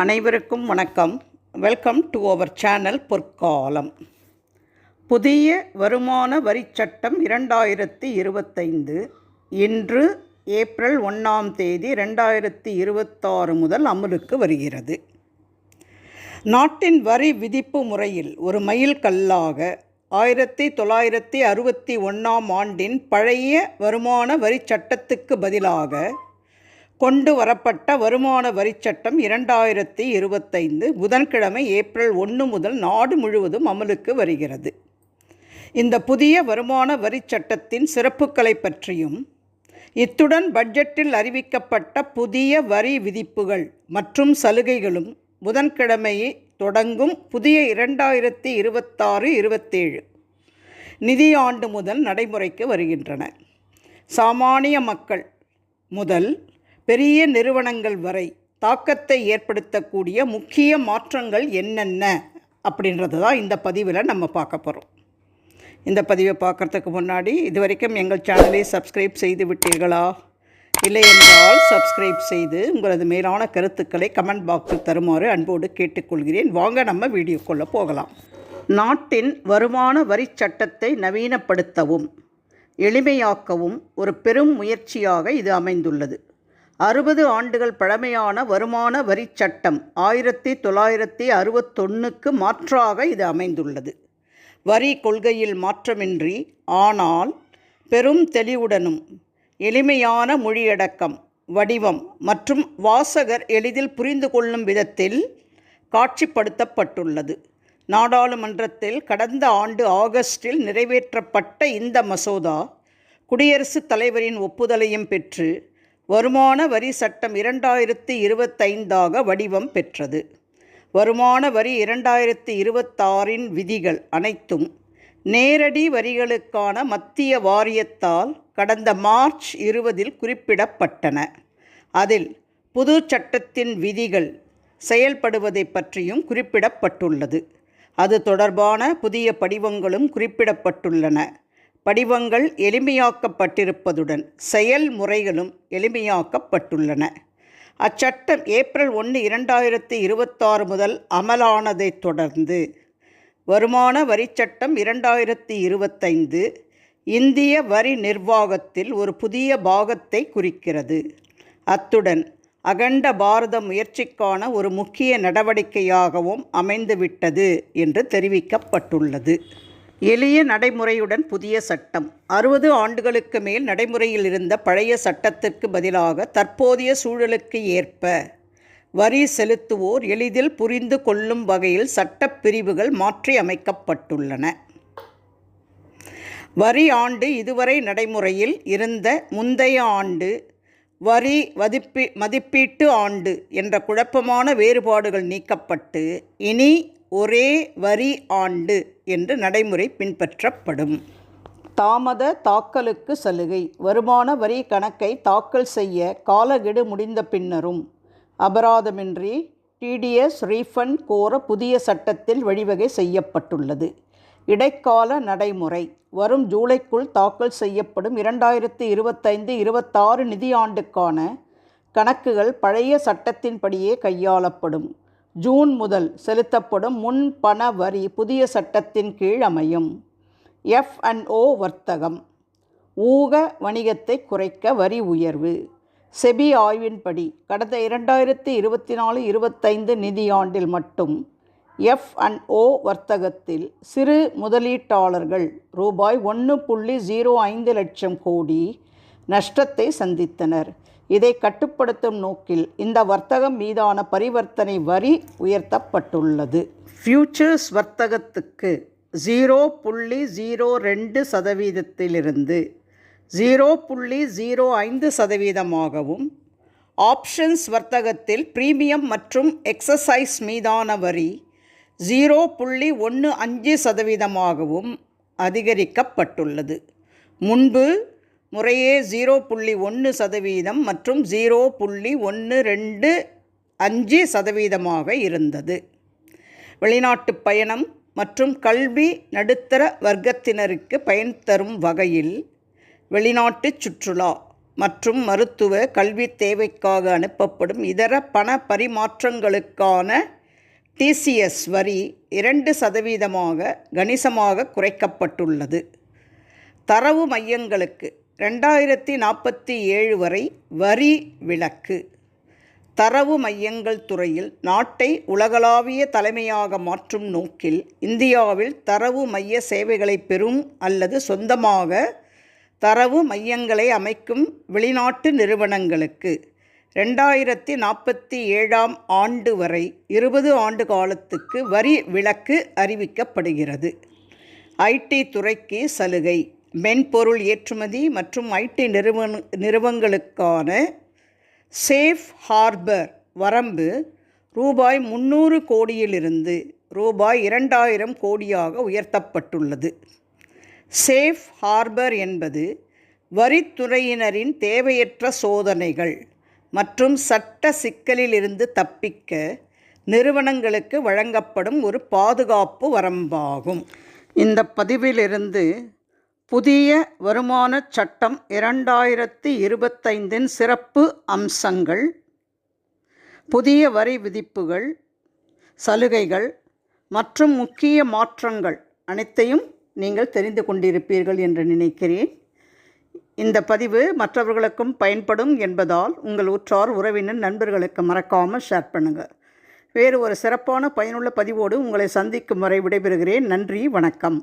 அனைவருக்கும் வணக்கம். Welcome to our channel பொற்காலம். புதிய வருமான வரிச் சட்டம் 2025 இன்று ஏப்ரல் 1ஆம் தேதி 2026 முதல் அமலுக்கு வருகிறது. நாட்டின் வரி விதிப்பு முறையில் ஒரு மைல்கல்லாக 1961ஆம் ஆண்டின் பழைய வருமான வரிச் சட்டத்துக்கு பதிலாக கொண்டு வரப்பட்ட வருமான வரிச் சட்டம் 2025 புதன்கிழமை ஏப்ரல் 1 முதல் நாடு முழுவதும் அமலுக்கு வருகிறது. இந்த புதிய வருமான வரிச் சட்டத்தின் சிறப்புகளை பற்றியும் இத்துடன் பட்ஜெட்டில் அறிவிக்கப்பட்ட புதிய வரி விதிப்புகள் மற்றும் சலுகைகளும் புதன்கிழமையே தொடங்கும் புதிய 2026-27 நிதியாண்டு முதல் நடைமுறைக்கு வருகின்றன. சாமானிய மக்கள் முதல் பெரிய நிறுவனங்கள் வரை தாக்கத்தை ஏற்படுத்தக்கூடிய முக்கிய மாற்றங்கள் என்னென்ன அப்படின்றது தான் இந்த பதிவில் நம்ம பார்க்க போகிறோம். இந்த பதிவை பார்க்குறதுக்கு முன்னாடி இது வரைக்கும் எங்கள் சேனலை சப்ஸ்கிரைப் செய்து விட்டீர்களா? இல்லை என்றால் சப்ஸ்கிரைப் செய்து உங்களது மேலான கருத்துக்களை கமெண்ட் பாக்ஸில் தருமாறு அன்போடு கேட்டுக்கொள்கிறேன். வாங்க நம்ம வீடியோக்குள்ளே போகலாம். நாட்டின் வருமான வரிச் சட்டத்தை நவீனப்படுத்தவும் எளிமையாக்கவும் ஒரு பெரும் முயற்சியாக இது அமைந்துள்ளது. 60 ஆண்டுகள் பழமையான வருமான வரிச் சட்டம் 1961க்கு மாற்றாக இது அமைந்துள்ளது. வரி கொள்கையில் மாற்றமின்றி, ஆனால் பெரும் தெளிவுடனும் எளிமையான மொழியடக்கம், வடிவம் மற்றும் வாசகர் எளிதில் புரிந்து கொள்ளும் விதத்தில் காட்சிப்படுத்தப்பட்டுள்ளது. நாடாளுமன்றத்தில் கடந்த ஆண்டு ஆகஸ்டில் நிறைவேற்றப்பட்ட இந்த மசோதா குடியரசுத் தலைவரின் ஒப்புதலையும் பெற்று வருமான வரி சட்டம் 2025 வடிவம் பெற்றது. வருமான வரி 2026 விதிகள் அனைத்தும் நேரடி வரிகளுக்கான மத்திய வாரியத்தால் கடந்த மார்ச் 20 குறிப்பிடப்பட்டன. அதில் புது சட்டத்தின் விதிகள் செயல்படுவதை பற்றியும் குறிப்பிடப்பட்டுள்ளது. அது தொடர்பான புதிய படிவங்களும் குறிப்பிடப்பட்டுள்ளன. படிவங்கள் எளிமையாக்கப்பட்டிருப்பதுடன் செயல்முறைகளும் எளிமையாக்கப்பட்டுள்ளன. அச்சட்டம் ஏப்ரல் 1, 2026 முதல் அமலானதைத் தொடர்ந்து வருமான வரிச் சட்டம் 2025 இந்திய வரி நிர்வாகத்தில் ஒரு புதிய பாகத்தை குறிக்கிறது. அத்துடன் அகண்ட பாரத முயற்சிக்கான ஒரு முக்கிய நடவடிக்கையாகவும் அமைந்துவிட்டது என்று தெரிவிக்கப்பட்டுள்ளது. எளிய நடைமுறையுடன் புதிய சட்டம். 60 ஆண்டுகளுக்கு மேல் நடைமுறையில் இருந்த பழைய சட்டத்திற்கு பதிலாக தற்போதைய சூழலுக்கு ஏற்ப வரி செலுத்துவோர் எளிதில் புரிந்து கொள்ளும் வகையில் சட்டப் பிரிவுகள் மாற்றி அமைக்கப்பட்டுள்ளன. வரி ஆண்டு இதுவரை நடைமுறையில் இருந்த முந்தைய ஆண்டு வரி மதிப்பீட்டு ஆண்டு என்ற குழப்பமான வேறுபாடுகள் நீக்கப்பட்டு இனி ஒரே வரி ஆண்டு என்று நடைமுறை பின்பற்றப்படும். தாமத தாக்கலுக்கு சலுகை. வருமான வரி கணக்கை தாக்கல் செய்ய காலக்கெடு முடிந்த பின்னரும் அபராதமின்றி டிடிஎஸ் ரீஃபண்ட் கோர புதிய சட்டத்தில் வழிவகை செய்யப்பட்டுள்ளது. இடைக்கால நடைமுறை. வரும் ஜூலைக்குள் தாக்கல் செய்யப்படும் 2025-26 நிதியாண்டுக்கான கணக்குகள் பழைய சட்டத்தின்படியே கையாளப்படும். ஜூன் முதல் செலுத்தப்படும் முன் பண வரி புதிய சட்டத்தின் கீழ் அமையும். F&O வர்த்தகம். ஊக வணிகத்தை குறைக்க வரி உயர்வு. செபி ஆய்வின்படி கடந்த 2024-25 நிதியாண்டில் மட்டும் F&O வர்த்தகத்தில் சிறு முதலீட்டாளர்கள் ரூபாய் 1.05 லட்சம் கோடி நஷ்டத்தை சந்தித்தனர். இதை கட்டுப்படுத்தும் நோக்கில் இந்த வர்த்தகம் மீதான பரிவர்த்தனை வரி உயர்த்தப்பட்டுள்ளது. ஃபியூச்சர்ஸ் வர்த்தகத்துக்கு 0.02% 0.05% ஆப்ஷன்ஸ் வர்த்தகத்தில் பிரீமியம் மற்றும் எக்ஸசைஸ் மீதான வரி 0.15% அதிகரிக்கப்பட்டுள்ளது. முன்பு முறையே 0.1% மற்றும் 0.125% இருந்தது. வெளிநாட்டு பயணம் மற்றும் கல்வி நடுத்தர வர்க்கத்தினருக்கு பயன் தரும் வகையில் வெளிநாட்டு சுற்றுலா மற்றும் மருத்துவ கல்வி தேவைக்காக அனுப்பப்படும் இதர பண பரிமாற்றங்களுக்கான டிசிஎஸ் வரி 2% கணிசமாக குறைக்கப்பட்டுள்ளது. தரவு மையங்களுக்கு 2047 வரை வரி விலக்கு. தரவு மையங்கள் துறையில் நாட்டை உலகளாவிய தலைமையாக மாற்றும் நோக்கில் இந்தியாவில் தரவு மைய சேவைகளை பெறும் அல்லது சொந்தமாக தரவு மையங்களை அமைக்கும் வெளிநாட்டு நிறுவனங்களுக்கு 2047 ஆண்டு வரை 20 ஆண்டு காலத்துக்கு வரி விலக்கு அறிவிக்கப்படுகிறது. ஐடி துறைக்கு சலுகை. மென்பொருள் ஏற்றுமதி மற்றும் ஐடி நிறுவனங்களுக்கான சேஃப் ஹார்பர் வரம்பு ரூபாய் 300 கோடியிலிருந்து ரூபாய் 2000 கோடியாக உயர்த்தப்பட்டுள்ளது. சேஃப் ஹார்பர் என்பது வரித்துறையினரின் தேவையற்ற சோதனைகள் மற்றும் சட்ட சிக்கலிலிருந்து தப்பிக்க நிறுவனங்களுக்கு வழங்கப்படும் ஒரு பாதுகாப்பு வரம்பாகும். இந்த பதிவிலிருந்து புதிய வருமானச் சட்டம் 2025 சிறப்பு அம்சங்கள், புதிய வரி விதிப்புகள், சலுகைகள் மற்றும் முக்கிய மாற்றங்கள் அனைத்தையும் நீங்கள் தெரிந்து கொண்டிருப்பீர்கள் என்று நினைக்கிறேன். இந்த பதிவு மற்றவர்களுக்கும் பயன்படும் என்பதால் உங்கள் உற்றார் உறவினர் நண்பர்களுக்கு மறக்காமல் ஷேர் பண்ணுங்கள். வேறு ஒரு சிறப்பான பயனுள்ள பதிவோடு உங்களை சந்திக்கும் வரை விடைபெறுகிறேன். நன்றி, வணக்கம்.